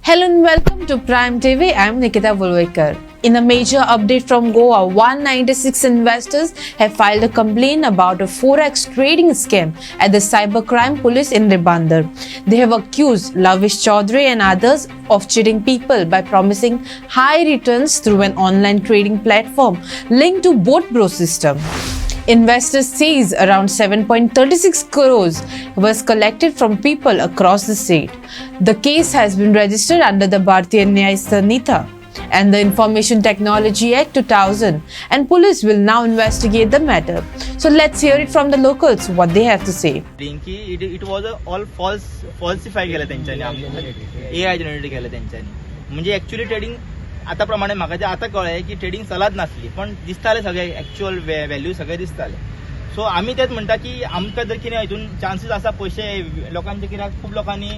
Hello and welcome to Prime TV. I'm Nikita Vulvekar. In a major update from Goa, 196 investors have filed a complaint about a Forex trading scam at the Cybercrime Police in Ribandar. They have accused Lavish Chaudhary and others of cheating people by promising high returns through an online trading platform linked to BoatBro system. Investors says around 7.36 crores was collected from people across the state. The case has been registered under the Bharatiya Nyaya Sanhita and the Information Technology Act 2000, and police will now investigate the matter. So let's hear it from the locals what they have to say. It was all falsify केलं त्यांच्यानी, AI generate केलं त्यांच्यानी. म्हणजे actually trading आता प्रमाणे म्हाका जे आता कळ्ळें की ट्रेडिंग चलत नासली, पण दिसताले सगळे ऍक्च्युअल व्हॅल्यू सगळे दिसताले. सो आम्ही तेच म्हणटा की आमकां जर कितें हितून चान्सीस आसा पयशे लोकांचे, कित्याक खूप लोकांनी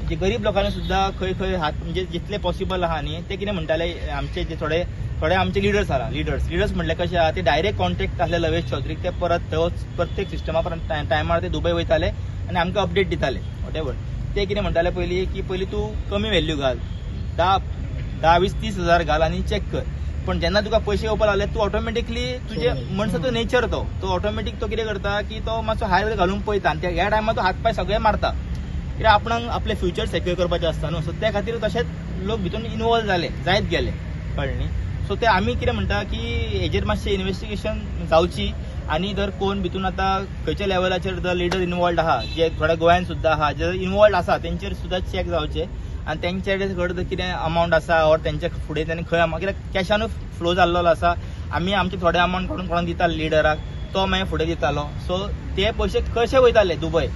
जे गरीब लोकांनी सुद्धा खंय खंय हात म्हणजे जितले पॉसिबल आहा न्ही ते कितें म्हणटाले, आमचे जे थोडे आमचे लिडर्स आहा, लिडर्स म्हणले कशें आहा, ते डायरेक्ट कॉन्टॅक्ट आसले लवेश चौधरीक, ते परत प्रत्येक सिस्टमा टायमार ते दुबय वयताले आनी आमकां अपडेट दिताले वॉटेवर. ते कितें म्हणटाले पयलीं तूं कमी व्हॅल्यू घाल, 10-20-30 हजार घाल आणि चेक कर. पण जेन्ना तुका पैसे येवपाक लागले तू ऑटोमॅटिकली तुजे मनशाचो नेचर तो ऑटोमॅटिक तो कितें करता की तो मातसो हायर घालून पळयता आनी ह्या टायमार तो हात पाय सगळे मारता, कित्याक आपणाक आपले फ्युचर सेक्युअर करपाचें आसता न्हू. सो त्या खातीर तशेंच लोक भितून इनवॉल्व जायत गेले, कळ्ळें न्ही. सो ते आमी कितें म्हणटा की हेजेर मातशें इन्व्हेस्टिगेशन जावची आनी जर कोण भितून आतां खंयच्या लेवलाचेर जर लिडर इनवॉल्ड आहा, जे थोड्या गोंयान सुद्धा आहा, जे इनवॉल्ड आसा तेंचेर सुद्धा चॅक जावचे आनी तेंचे कडेन कितें अमावंट आसा ऑर तेंच्या फुडें त्यांनी खंय कित्याक कॅशानूच फ्लो जाल्लो आसा. आमी आमचे थोडे अमावंट कोणाक दिताले लिडराक, तो मागीर फुडें दितालो. सो ते पयशे कशे वयताले दुबय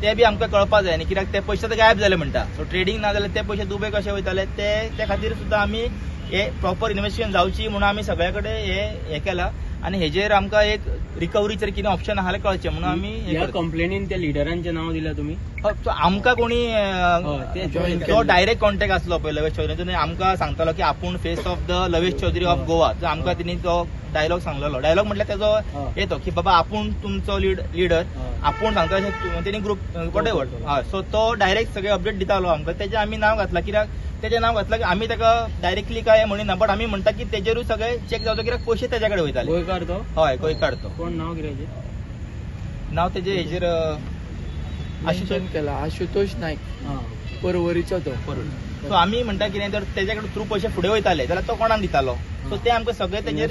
ते बी आमकां कळपाक जाय न्ही, कित्याक ते पयशे तर गायब जाले म्हणटा. सो ट्रेडिंग ना जाल्यार ते पयशे दुबय कशे वयताले ते खातीर सुद्धा आमी हे प्रॉपर इन्व्हेस्टिगेशन जावची म्हणून आमी सगळे कडेन हे केला आनी हेजेर आमकां एक रिकवरीचेर कितें ऑप्शन आहा कळचें म्हणून आमी कंप्लेनीन त्या लिडरांचें नांव दिलां तुमी. आमकां कोणी तो डायरेक्ट कॉन्टॅक्ट आसलो पळय लवेश चौधरी, आमकां सांगतालो की आपूण face of the Lavesh Chaudhary of Goa. आमकां तिणी तो डायलॉग सांगलेलो. डायलॉग म्हटल्यार तेजो येतो की बाबा आपूण तुमचो लिडर, आपूण सांगता अशें तेणी ग्रुप वॉटेवर. हय, सो तो डायरेक्ट सगळे अपडेट दितालो आमकां. तेजें आमी नांव घातलां, कित्याक तेजें नांव घातलां की आमी ताका डायरेक्टली काय म्हणिना, बट आमी म्हणटा की तेजेरूय सगळे चेक जावचो, कित्याक पयशे तेज्या कडेन वयताले. गोंयकार तो? हय, गोंयकार तो. कोण नांव कितें? नांव तेजें हेजेर आशुतोष नायक, परवरीचो तो. सो आमी म्हणटा कितें तर तेज्या कडेन थ्रू पयशे फुडें वयताले जाल्यार तो कोणाक दितालो. सो ते आमकां सगळे तेजेर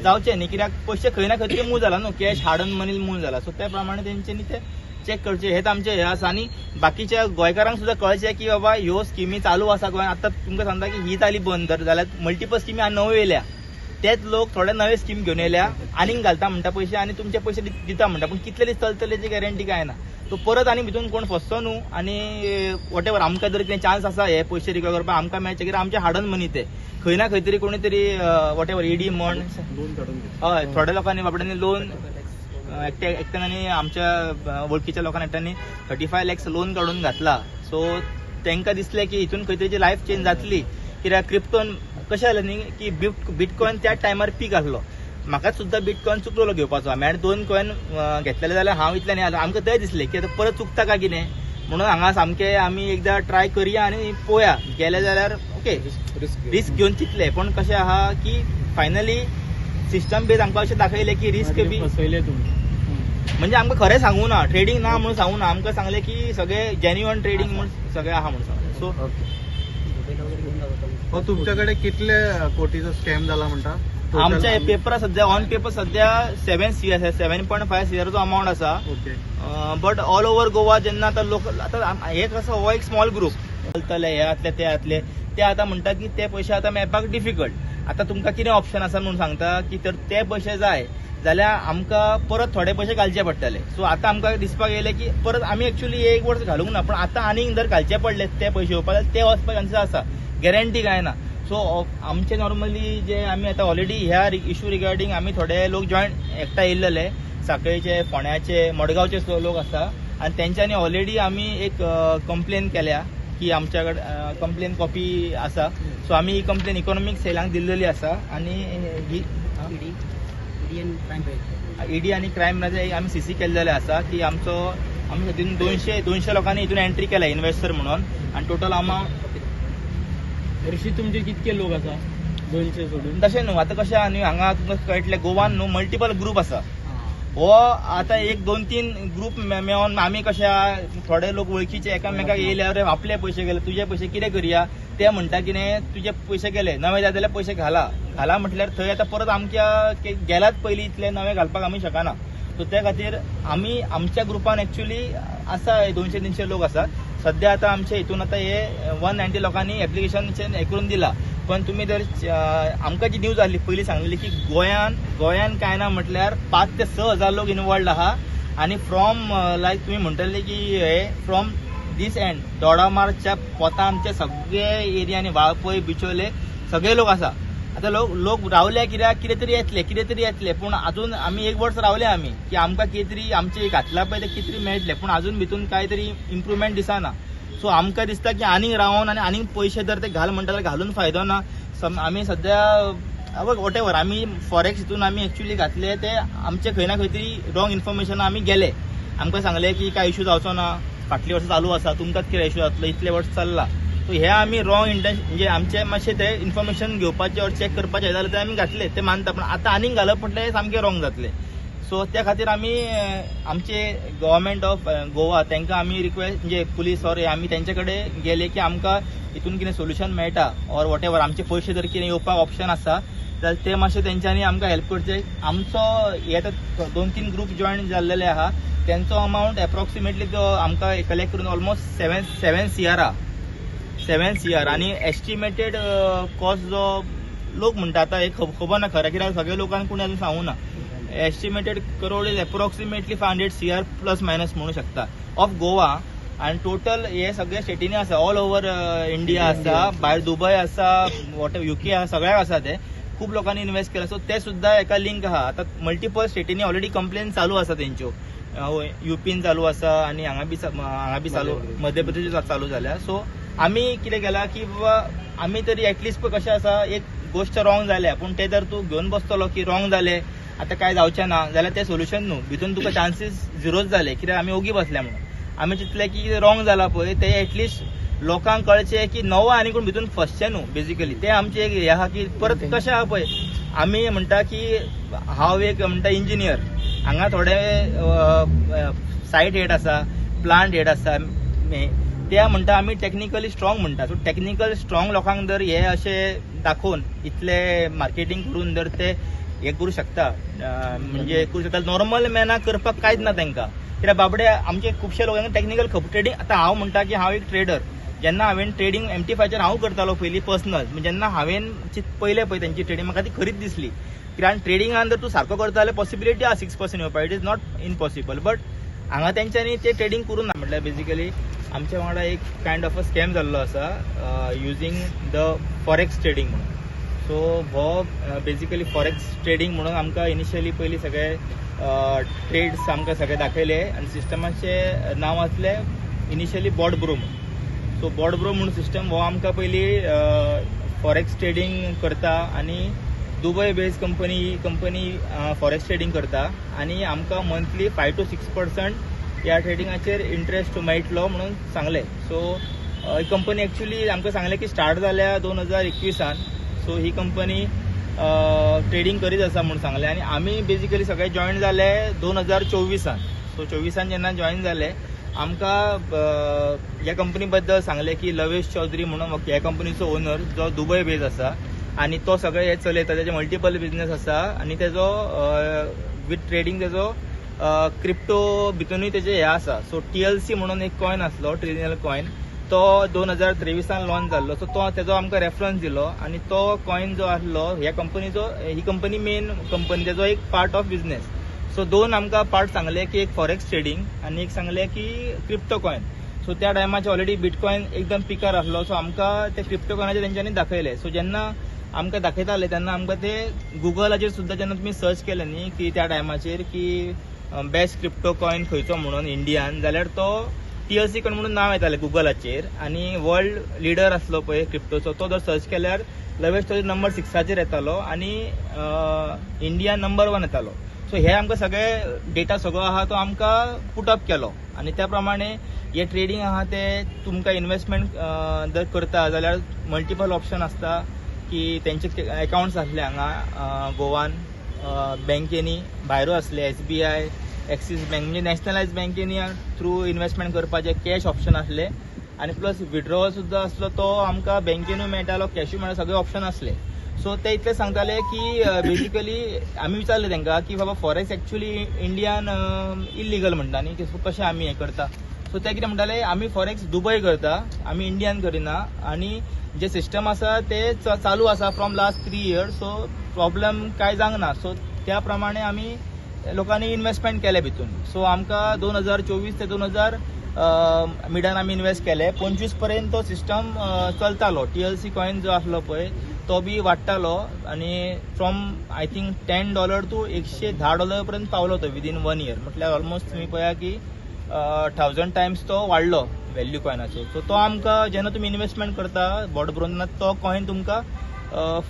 जावचे न्ही, कित्याक पयशे खंय ना खंय तरी मूव जाला न्हू, कॅश हार्ड अर्न मनी मूव जाला. सो त्या प्रमाणे तेंच्यांनी ते चेक करचे, हेच आमचे हे आसा. आनी बाकीच्या गोंयकारांक सुद्धा कळचे की बाबा ह्यो स्किमी चालू आसा गोंयांत. आतां तुमकां सांगता की ही जाली बंद जाल्यार मल्टिपल स्किमी नव्यो येयल्या, तेच लोक थोडे नवे स्कीम घेवन येयल्या, आनीक घालता म्हणटा पयशे आनी तुमचे पयशे दिता म्हणटा, पण कितले दीस चलतले तेची गॅरंटी काय ना. तो परत आनी भितून कोण फसचो न्हू. आनी वॉटेवर आमकां जर कितें चान्स आसा हे पयशे रिकवर करपाक आमकां मेळचे, कित्याक आमचे हार्ड अर्न मनी ते खंय ना खंय तरी कोणी तरी वॉटेवर ईडी म्हण, हय, थोड्या लोकांनी बाबड्यांनी लोन एकट्यानी आमच्या वळखीच्या लोकांनी एकट्यानी 35 lakhs लोन काढून घातला. सो तांकां दिसलें की हितून खंय तरी लायफ चेंज जातली, कित्याक क्रिप्टोन कशें जालें न्ही की बिटकॉइन त्या टायमार पीक आसलो. म्हाकाच सुद्धा बिटकॉइन चुकलो घेवपाचो. हांवें 2 कॉइन घेतलेले जाल्यार हांव इतलें न्ही, आमकां थंय दिसलें की आतां परत चुकता काय कितें म्हणून हांगा सामकें आमी एकदां ट्राय करया आनी पळोवया. गेले जाल्यार ओके रिस्क घेवन चिंतलें, पण कशें आहा की फायनली सिस्टम बेज आमकां अशें दाखयलें की रिस्क बी फसयले तुमी. म्हणजे आमकां खरें सांगू ना, ट्रेडिंग ना म्हणून सांगू ना, आमकां सांगलें की सगळे जेन्युअन ट्रेडिंग म्हणून सगळे आहा म्हणून सांगलें. सो तुमच्याकडे कितले कोटीचो स्कॅम झाला म्हणटा? आमच्या पेपर सध्या ऑन पेपर सध्या 7.5 CRचो अमावंट आसा. Okay. But all over Goa जेन्ना आतां लोक आतां हे कसो हो एक स्मॉल ग्रुप चलतले, हे आतले ते आतां म्हणटा की ते पयशे आतां मेळपाक डिफिकल्ट. आतां तुमकां कितें ऑप्शन आसा म्हणून सांगता की तर ते पयशे जाय जाल्यार आमकां परत थोडे पयशे घालचे पडटले. सो आतां आमकां दिसपाक येयलें की परत आमी एक्चुअली 1 वर्स घालूंक ना, पण आतां आनीक जर घालचे पडले ते पयशे येवपाक जाल्यार ते वचपाक चान्सीस आसा, गॅरंटी काय ना. सो आमचे नॉर्मली जे आमी आतां ऑलरेडी ह्या इश्यू रिगार्डींग आमी थोडे लोक जॉयन एकठांय येयल्ले, सांखळेचे, फोंड्याचे, मडगांवचे लोक आसा, आनी तेंच्यांनी ऑलरेडी आमी एक कंप्लेन केल्या की आमच्या कडेन कंप्लेन कॉपी आसा. सो आमी ही कंप्लेन इकॉनॉमिक सेलांक दिल्लेली आसा आनी ही ईडी आनी क्रायम ब्रांचाचे आमी सीसी केल्लेले आसा की आमी हितून 200 लोकांनी हितून एंट्री केल्या इन्व्हेस्टर म्हणून, आनी टोटल अमावंट हरशी तुमचे कितके लोक आसा 200 सोडून? तशें न्हू, आतां कशें आहा न्ही, हांगा तुमकां कळटलें गोवान न्हू मल्टिपल ग्रुप आसा. हो आतां एक 2-3 ग्रुप मेळोन आमी कशे आहा, थोडे लोक वळखीचे एकामेकाक येयल्यार आपले पयशे गेले, तुजे पयशे कितें करया, ते म्हणटा कितें तुजे पयशे गेले, नवे जाय जाल्यार पयशे घाला म्हटल्यार थंय आतां परत आमच्या गेल्याच पयलीं इतले नवे घालपाक आमी शकना. सो त्या खातीर आमी आमच्या ग्रुपान एक्च्युली आसा 200-300 लोक आसा. सध्या आतां आमच्या हितून आतां हे 190 लोकांनी एप्लिकेशन हे करून दिला. पण तुम्ही जर आमकां जी न्यूज आसली पयलीं सांगलेली की गोंयान काय ना म्हटल्यार 5 ते 6 हजार लोक इनवॉल्ड आहा. आणि फ्रॉम लायक तुम्ही म्हणटले की हे फ्रॉम दीस एंड दोडामार्गच्या पोता आमचे सगळे एरियांनी वाळपय बिचोले सगळे लोक आसा. आता लोक रावले कितें तरी येतले पूण अजून आमी 1 वर्स रावले आमी की आमकां कितें तरी आमचे घातला पळय ते कितें तरी मेळटले, पूण अजून भितून काय तरी इम्प्रुवमेंट दिसना. सो आमकां दिसता की आनीक रावन आनी आनीक पयशे जर ते घाल म्हणटा जाल्यार घालून फायदो ना. आमी सध्या वॉट एवर आमी फॉरेक्स हितून आमी एक्च्युली घातले ते आमचे खंय ना खंय तरी रॉंग इन्फॉर्मेशन आमी गेले. आमकां सांगले की काय इश्यू जावचो ना, फाटली वर्स चालू आसा, तुमकांच कितें इश्यू जातलो, इतले वर्स चल्ला. सो हे आमी रॉंग म्हणजे आमचे मातशें ते इन्फॉर्मेशन घेवपाचें और चॅक करपाचें जाल्यार ते आमी घातले, ते मानता. पण आतां आनीक घालप म्हटल्यार सामकें रॉंग जातले. सो त्या खातीर आमी आमचे गव्हर्मेंट ऑफ गोवा तांकां आमी रिक्वेस्ट म्हणजे पुलीस और आमी तेंचे कडेन गेले की आमकां हितून कितें सोल्युशन मेळटा और वॉट एवर आमचे पयशे जर कितें येवपाक ऑप्शन आसा जाल्यार ते मातशें तेंच्यांनी आमकां हेल्प करचें. आमचो हे 2-3 ग्रुप जॉयन जाल्लेले आहा, तेंचो अमावंट एप्रॉक्सिमेटली जो आमकां कलेक्ट करून ऑलमोस्ट 7 CR आणि एस्टिमेटेड कॉस्ट जो लोक म्हणटा आतां एक खबर ना खरें कित्याक सगळ्या लोकांक कोणी अजून सांगूं ना. Estimated crore is approximately 500 CR plus minus म्हणू शकता ऑफ गोवा. आणि टोटल हे सगळे स्टेटीनी आसा, ऑल ओव्हर इंडिया आसा, भायर दुबय आसा, वॉट UK आसा, सगळ्याक आसा. ते खूप लोकांनी इन्व्हेस्ट केला. सो ते सुद्धा एका लिंक आहा. आता मल्टिपल स्टेटीनी ऑलरेडी कंप्लेन चालू आसा तेंच्यो. UPन चालू आसा आणि हांगा बी चालू, मध्य प्रदेश चालू जाल्या. सो आमी कितें केलां की बाबा आमी तरी एटलिस्ट पळय कशें आसा, एक गोश्ट रॉंग जाल्या पूण ते जर तूं घेवन बसतलो की रॉंग जाले आतां काय जावचें ना जाल्यार ते सोल्युशन न्हू, भितून तुका चान्सीस झिरोच जाले कित्याक आमी ओगी बसल्या म्हणून. आमी चिंतलें की रॉंग जाला पळय ते एटलिस्ट लोकांक कळचें की नवो आनी कोण भितून फसचें न्हू. बेजिकली ते आमचें एक हें आहा की परत कशें आहा पळय आमी म्हणटा की हांव एक म्हणटा इंजिनियर, हांगा थोडे सायट हेड आसा, प्लांट हेड आसा, ते म्हणटा आमी टेक्निकली स्ट्रॉंग म्हणटा. सो टेक्निकल स्ट्रॉंग लोकांक जर हे अशें दाखोवन इतले मार्केटिंग करून जर ते हे करू शकता म्हणजे करू शकता, नॉर्मल मॅनाक करपाक कांयच ना तांकां. कित्याक बाबडे आमचे खुबशे लोकांक टेक्निकल ट्रेडींग. आतां हांव म्हणटा की हांव एक ट्रेडर, जेन्ना हांवें ट्रेडींग MT5चेर हांव करतालो पयलीं पर्सनल, जेन्ना हांवें पयलें पळय तेंची ट्रेडींग म्हाका ती खरीच दिसली. कित्याक ट्रेडींगान जर तूं सारको करता जाल्यार पॉसिबिलिटी आहा 6% येवपाक, it is not impossible. But हांगा तेंच्यांनी ते ट्रेडींग करून ना. म्हटल्यार बेजिकली आमच्या वांगडा एक कायंड ऑफ अ स्कॅम जाल्लो आसा युजींग द फॉरेक्स ट्रेडींग म्हणून. सो हो बेजिकली फॉरेक्स ट्रेडींग म्हणून आमकां इनिशियली पयलीं सगळे ट्रेड्स आमकां सगळे दाखयले आनी सिस्टमाचें नांव आसलें इनिशियली बॉडब्रो म्हणून. सो बॉडब्रो म्हणून सिस्टम हो आमकां पयलीं फॉरेक्स ट्रेडींग करता आनी Dubai based company forex trading करता आनी आमकां मंथली 5 to 6% ह्या ट्रेडिंगाचेर इंट्रस्ट मेळटलो म्हणून सांगले. सो ही कंपनी एक्च्युली आमकां सांगलें की स्टार्ट जाल्या 2021. सो ही कंपनी ट्रेडींग करीत आसा म्हणून सांगलें आनी आमी बेजिकली सगळे जॉयन जाले 2024. सो 24 जेन्ना जॉयन जाले आमकां ह्या कंपनी बद्दल सांगलें की लवेश चौधरी म्हणून ह्या कंपनीचो ओनर जो दुबय बेज आसा आनी तो सगळे हे चलयता, तेजे मल्टिपल बिझनेस आसा आनी तेजो विथ ट्रेडींग तेजो क्रिप्टो भितूनय तेजे हे आसा. सो TLC म्हणून एक कॉइन आसलो, ट्रिलियनल कॉइन, तो 2023 लॉन्च जाल्लो. सो तो तेजो आमकां रेफरन्स दिलो आनी तो कॉइन जो आसलो ह्या कंपनीचो, ही कंपनी मेन कंपनी तेजो एक पार्ट ऑफ बिझनेस. सो 2 आमकां पार्ट सांगले की एक फॉरेक्स ट्रेडींग आनी एक सांगले की क्रिप्टो कॉइन. सो त्या टायमाचेर ऑलरेडी बिटकॉइन एकदम पिकार आसलो. सो आमकां ते क्रिप्टो कॉइनाचे तेंच्यांनी दाखयले. सो जेन्ना आमकां दाखयताले तेन्ना आमकां ते गुगलाचेर सुद्दां जेन्ना तुमी सर्च केलें न्ही की त्या टायमाचेर की बेस्ट क्रिप्टो कॉइन खंयचो म्हणून इंडियान, जाल्यार तो TLC कॉइन म्हणून नांव येतालें गुगलाचेर आनी वर्ल्ड लिडर आसलो पळय क्रिप्टोचो तो जर सर्च केल्यार लवेश चौधरी नंबर 6 येतालो आनी इंडिया नंबर 1 येतालो. सो हे आमकां सगळे डेटा सगळो आहा तो आमकां पुटअप केलो आनी त्या प्रमाणे हे ट्रेडींग आहा ते तुमकां इन्व्हेस्टमेंट जर करता जाल्यार मल्टिपल ऑप्शन आसता की तेंचे अकाउंट्स आसले हांगा गोवान बँकेनी भायरू आसले SBI एक्सीस बँक म्हणजे नॅशनलायज बँकेनी थ्रू इन्व्हेस्टमेंट करपाचे कॅश ऑप्शन आसले आनी प्लस विड्रॉवल सुद्दां आसलो तो आमकां बँकेनूय मेळटालो कॅशूय मेळटा सगळे ऑप्शन आसले सो ते इतले सांगताले की बेजिकली आमी विचारले तांकां की बाबा फॉरेक्स एक्चुअली इंडियान इलिगल म्हणटा न्ही सो कशें आमी हें करता सो ते कितें म्हणटाले आमी फॉरेक्स दुबय करता आमी इंडियान करिना आनी जे सिस्टम आसा ते चालू आसा from last 3 years so problem कांय जावंक सो त्या प्रमाणे आमी लोकांनी इन्व्हेस्टमेंट केले भितून सो आमकां 2024 ते 2000 मिडान आमी इन्व्हेस्ट केले 25 पर्यंत तो सिस्टम चलतालो TLC कॉइन जो आसलो पळय तो बी वाडटालो आनी फ्रॉम आय थिंक $10 टू $110 पर्यंत पावलो तो विदीन 1 year म्हटल्यार ऑलमोस्ट तुमी पळया की 1000 टायम्स तो वाडलो व्हॅल्यू कॉयनाचो सो तो आमकां जेन्ना तुमी इन्व्हेस्टमेंट करता बोर्ड ब्रोन तो कॉइन तुमकां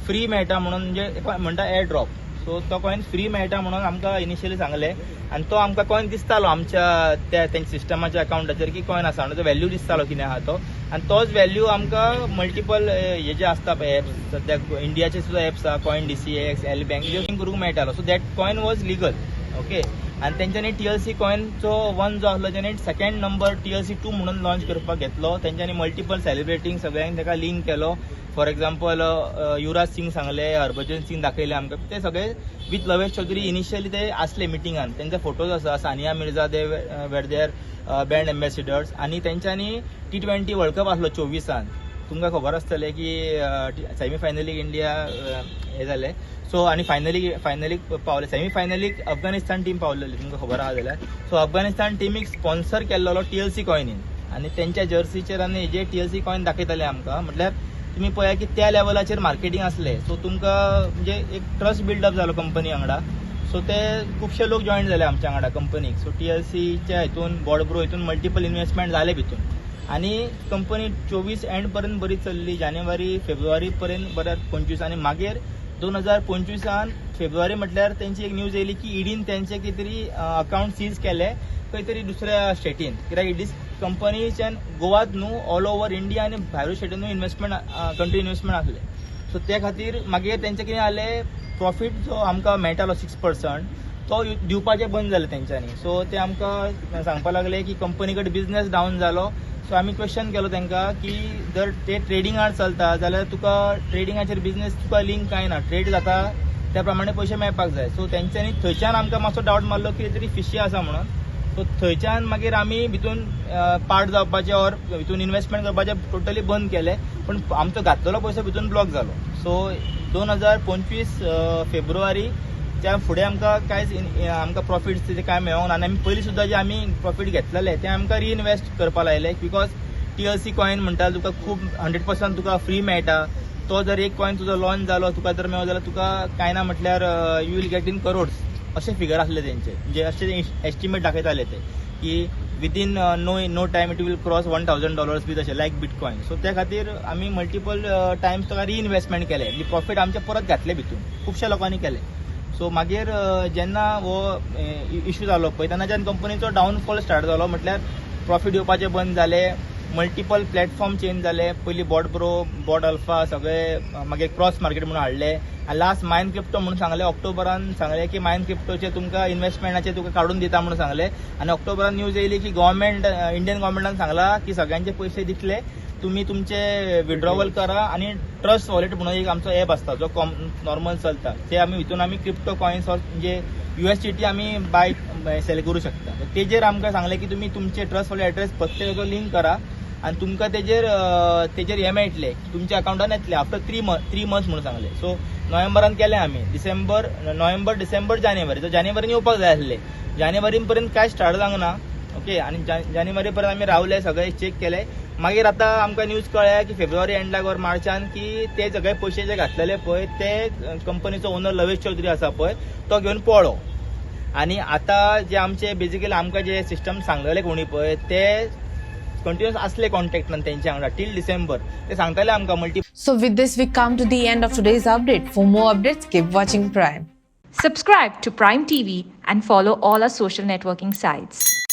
फ्री मेळटा म्हणून म्हणजे म्हणटा एअर ड्रॉप सो तो कॉइन फ्री मेळटा म्हणून आमकां इनिशियली सांगले आनी तो आमकां कॉइन दिसतालो आमच्या तेंच्या सिस्टमाच्या अकाउंटाचेर की कॉइन आसा म्हणून तो व्हॅल्यू दिसतालो कितें आहा तो आनी तोच व्हॅल्यू आमकां मल्टिपल हे जे आसता पळय एप्स सद्याक इंडियाचे सुद्दां एप्स आहा कॉइन DCX एल बँक जे करूंक मेळटालो so that coin was legal okay आनी तेंच्यांनी TLC कॉइनचो 1 जो आसलो जेणे 2nd नंबर TLC 2 म्हणून लॉन्च करपाक घेतलो तेंच्यांनी मल्टिपल सेलिब्रेटींग सगळ्यांक ताका लिंक केलो फॉर एक्झाम्पल युवराज सिंग सांगले हरभजन सिंग दाखयले आमकां ते सगळे विथ लवेश चौधरी इनिशियली ते आसले मिटिंगान तेंचे फोटोज आसा Sania Mirza they were their brand ambassadors आनी तेंच्यांनी T20 वर्ल्ड कप आसलो 24 तुमकां खबर आसतलें की सेमी फायनलीक इंडिया हे जाले सो आनी फायनलीक पावले सेमी फायनलीक अफगानिस्तान टीम पावलेली तुमकां खबर आहा जाल्यार सो अफगानिस्तान टीमीक स्पॉन्सर केल्लो TLC कॉइनीन आनी तेंच्या जर्सीचेर आनी हेजे TLC कॉइन दाखयताले आमकां म्हटल्यार तुम्ही पळया की त्या लेवलाचेर मार्केटिंग आसले सो तुमकां म्हणजे एक ट्रस्ट बिल्डअप जालो कंपनी वांगडा सो ते खुबशे लोक जॉईन जाले आमच्या वांगडा कंपनीक सो TLCच्या हितून बॉर्डब्रो हितून मल्टिपल इन्व्हेस्टमेंट जाले भितून आनी कंपनी 24 एंड पर्यंत बरी चल्ली जानेवारी फेब्रुवारी पर्यंत बऱ्याक 25 आनी मागीर 2025 फेब्रुवारी म्हटल्यार तेंची एक न्यूज येयली की ईडीन तेंचे कितें तरी अकाउंट सीज केले खंय तरी दुसऱ्या स्टेटीन कित्याक इट इज कंपनीच्यान गोवात न्हू ऑल ओव्हर इंडिया आनी भायरू स्टेटीनूय इन्व्हेस्टमेंट कंट्री इन्व्हेस्टमेंट आसले सो त्या खातीर मागीर तेंचे कितें जालें प्रॉफीट जो आमकां मेळटालो 6% तो दिवपाचें बंद जालें तेंच्यांनी सो ते आमकां सांगपाक लागले की कंपनी कडेन बिझनेस डावन जालो सो आमी क्वेश्चन केलो तांकां की जर ते ट्रेडिंगार चलता जाल्यार तुका ट्रेडिंगाचेर बिझनेस तुका लिंक कांय ना ट्रेड जाता त्या प्रमाणे पयशे मेळपाक जाय सो तेंच्यांनी थंयच्यान आमकां मातसो डावट मारलो की तरी फिशी आसा म्हणून सो थंयच्यान मागीर आमी भितून पार्ट जावपाचें ऑर भितून इन्व्हेस्टमेंट करपाचें टोटली बंद केलें पण आमचो घातलेलो पयसो भितून ब्लॉक जालो सो 2025 फेब्रुवारीच्या फुडें आमकां कांयच आमकां प्रॉफिट्स तेजे कांय मेळोंक ना आनी आमी पयलीं सुद्दां जे आमी प्रॉफीट घेतलेले ते आमकां रिइन्वेस्ट करपाक लायले बिकॉज TLC कॉइन म्हणटा तुका खूब 100% तुका फ्री मेळटा तो जर एक कॉइन तुजो लॉन्च जालो तुका जर मेळ्ळो जाल्यार तुका कांय ना म्हटल्यार you will get in crores अशे फिगर आसले तेंचे म्हणजे अशे एस्टिमेट दाखयताले ते की within no time it will cross $1000 बी तशें लायक बिटकॉइन सो त्या खातीर आमी मल्टिपल टायम्स ताका रिइन्वेस्टमेंट केले म्हणजे प्रॉफीट आमचे परत घातले भितून खुबश्या लोकांनी केले सो मागीर जेन्ना हो इश्यू जालो पळय तेन्नाच्यान कंपनीचो डावनफॉल स्टार्ट जालो म्हटल्यार प्रॉफीट येवपाचें बंद जालें मल्टिपल प्लॅटफॉर्म चेंज जाले पयलीं बॉर्डब्रो बॉर्ड अल्फा सगळे मागीर क्रॉस मार्केट म्हणून हाडले आनी लास्ट मायन क्रिप्टो म्हणून सांगले ऑक्टोबरान सांगले की मायन क्रिप्टोचे तुमकां इन्व्हेस्टमेंटाचे तुका काडून दिता म्हणून सांगले आनी ऑक्टोबरान न्यूज येयली की गव्हर्मेंट इंडियन गव्हर्मेंटान सांगला की सगळ्यांचे पयशे दितले तुम्ही तुमचे विड्रॉवल करा आणि ट्रस्ट वॉलेट म्हणून एक आमचो ॲप असता जो नॉर्मल चलता ते आमी भितून आमी क्रिप्टो कॉइन्स म्हणजे USDT आमी बाय सेल करू शकता तेजेर आमकां सांगले की तुम्ही तुमचे ट्रस्ट वॉलेट एड्रेस प्रत्येकाचो लिंक करा आणि तुमकां तेजेर हे मेळटले तुमच्या अकाउंटान येतले आफ्टर 3 मंथ्स म्हणून सांगले सो नोव्हेंबरान केले आमी नोव्हेंबर डिसेंबर जानेवारी सो जानेवारीन येवपाक जाय आसले जानेवारी पर्यंत काय स्टार्ट जावंक ना ओके आणि जानेवारी पर्यंत आमी रावले सगळे चेक केले मागीर आतां आमकां न्यूज कळ्ळ्या की फेब्रुवारी एंडाक वर मार्चान की ते सगळे पयशे जे घातलेले पळय ते कंपनीचो ओनर लवेश चौधरी आसा पळय तो घेवन पळो आणि आता जे आमचे बेजिकली आमकां जे सिस्टम सांगलेले कोणी पळय ते कंटिन्यूस असले कॉन्टॅक्टान तेंच्या वांगडा टील डिसेंबर ते सांगताले आमकां multi So with this we come to the end of today's update. For more updates, keep watching Prime. Subscribe to Prime TV and follow all our social networking sites.